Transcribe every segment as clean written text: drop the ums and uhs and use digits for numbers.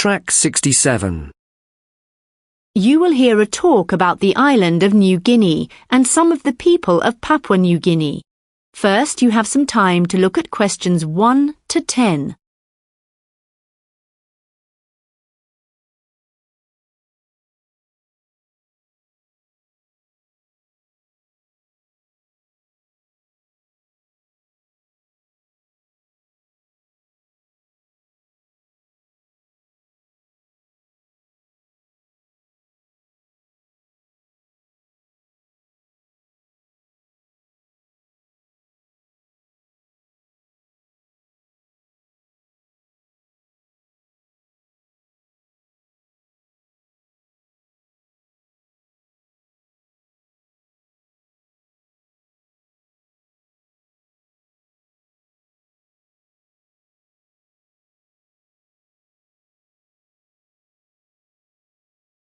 Track 67. You will hear a talk about the island of New Guinea and some of the people of Papua New Guinea. First, you have some time to look at questions 1 to 10.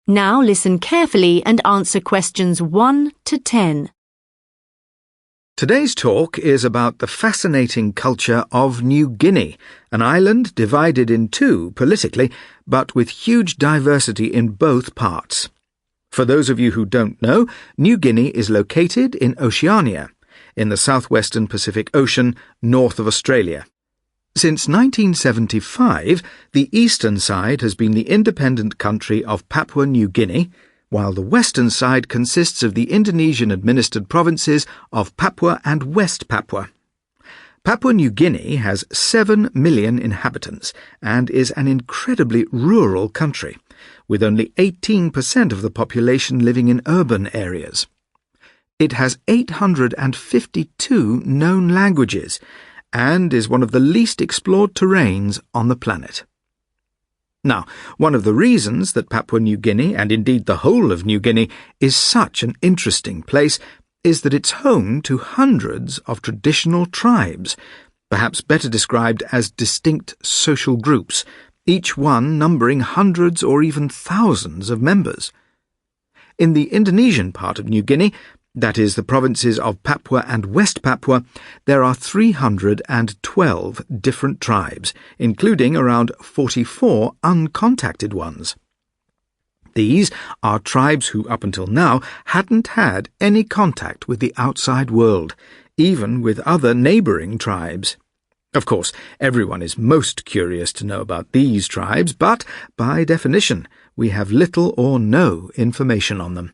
Now listen carefully and answer questions 1 to 10. Today's talk is about the fascinating culture of New Guinea, an island divided in two politically, but with huge diversity in both parts. For those of you who don't know, New Guinea is located in Oceania, in the southwestern Pacific Ocean, north of Australia. Since 1975, the eastern side has been the independent country of Papua New Guinea, while the western side consists of the Indonesian-administered provinces of Papua and West Papua. Papua New Guinea has 7 million inhabitants and is an incredibly rural country, with only 18% of the population living in urban areas. It has 852 known languages, and is one of the least explored terrains on the planet. Now, one of the reasons that Papua New Guinea, and indeed the whole of New Guinea, is such an interesting place is that it's home to hundreds of traditional tribes, perhaps better described as distinct social groups, each one numbering hundreds or even thousands of members. In the Indonesian part of New Guinea, that is, the provinces of Papua and West Papua, there are 312 different tribes, including around 44 uncontacted ones. These are tribes who, up until now, hadn't had any contact with the outside world, even with other neighbouring tribes. Of course, everyone is most curious to know about these tribes, but, by definition, we have little or no information on them.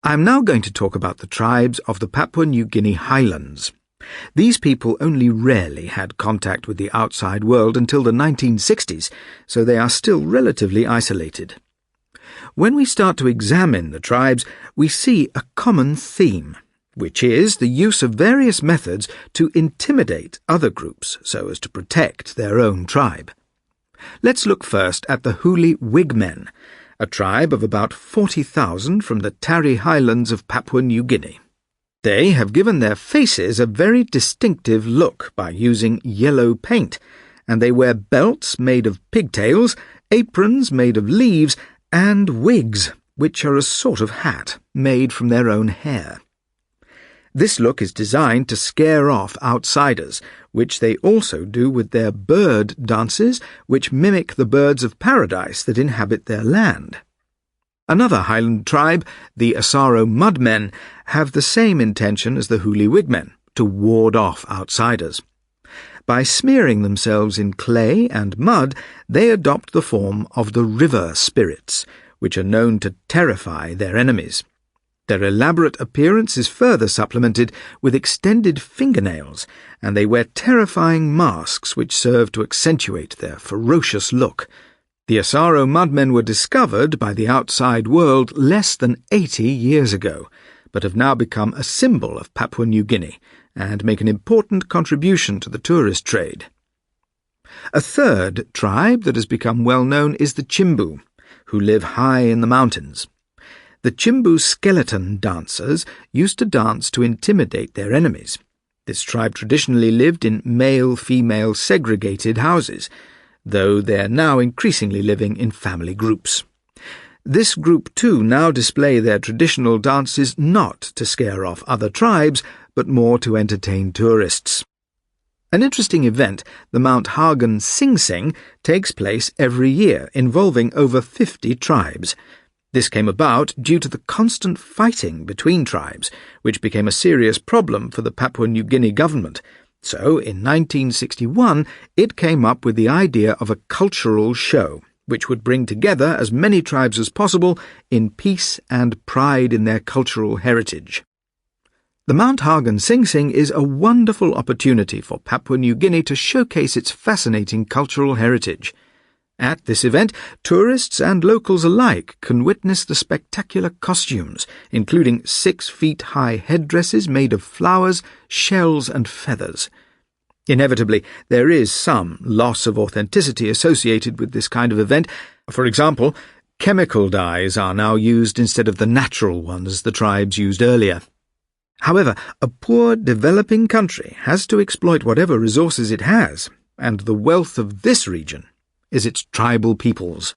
I'm now going to talk about the tribes of the Papua New Guinea highlands. These people only rarely had contact with the outside world until the 1960s, so they are still relatively isolated. When we start to examine the tribes, we see a common theme, which is the use of various methods to intimidate other groups so as to protect their own tribe. Let's look first at the Huli Wigmen, a tribe of about 40,000 from the Tari Highlands of Papua New Guinea. They have given their faces a very distinctive look by using yellow paint, and they wear belts made of pigtails, aprons made of leaves, and wigs, which are a sort of hat made from their own hair. This look is designed to scare off outsiders, which they also do with their bird dances, which mimic the birds of paradise that inhabit their land. Another highland tribe, the Asaro Mudmen, have the same intention as the Huli Wigmen, to ward off outsiders. By smearing themselves in clay and mud, they adopt the form of the river spirits, which are known to terrify their enemies. Their elaborate appearance is further supplemented with extended fingernails, and they wear terrifying masks which serve to accentuate their ferocious look. The Asaro Mudmen were discovered by the outside world less than 80 years ago, but have now become a symbol of Papua New Guinea and make an important contribution to the tourist trade. A third tribe that has become well known is the Chimbu, who live high in the mountains. The Chimbu skeleton dancers used to dance to intimidate their enemies. This tribe traditionally lived in male-female segregated houses, though they're now increasingly living in family groups. This group too now display their traditional dances not to scare off other tribes, but more to entertain tourists. An interesting event, the Mount Hagen Sing Sing, takes place every year, involving over 50 tribes. This came about due to the constant fighting between tribes, which became a serious problem for the Papua New Guinea government. So, in 1961, it came up with the idea of a cultural show, which would bring together as many tribes as possible in peace and pride in their cultural heritage. The Mount Hagen Sing Sing is a wonderful opportunity for Papua New Guinea to showcase its fascinating cultural heritage. At this event, tourists and locals alike can witness the spectacular costumes, including 6-feet-high headdresses made of flowers, shells, and feathers. Inevitably, there is some loss of authenticity associated with this kind of event. For example, chemical dyes are now used instead of the natural ones the tribes used earlier. However, a poor, developing country has to exploit whatever resources it has, and the wealth of this region is its tribal peoples.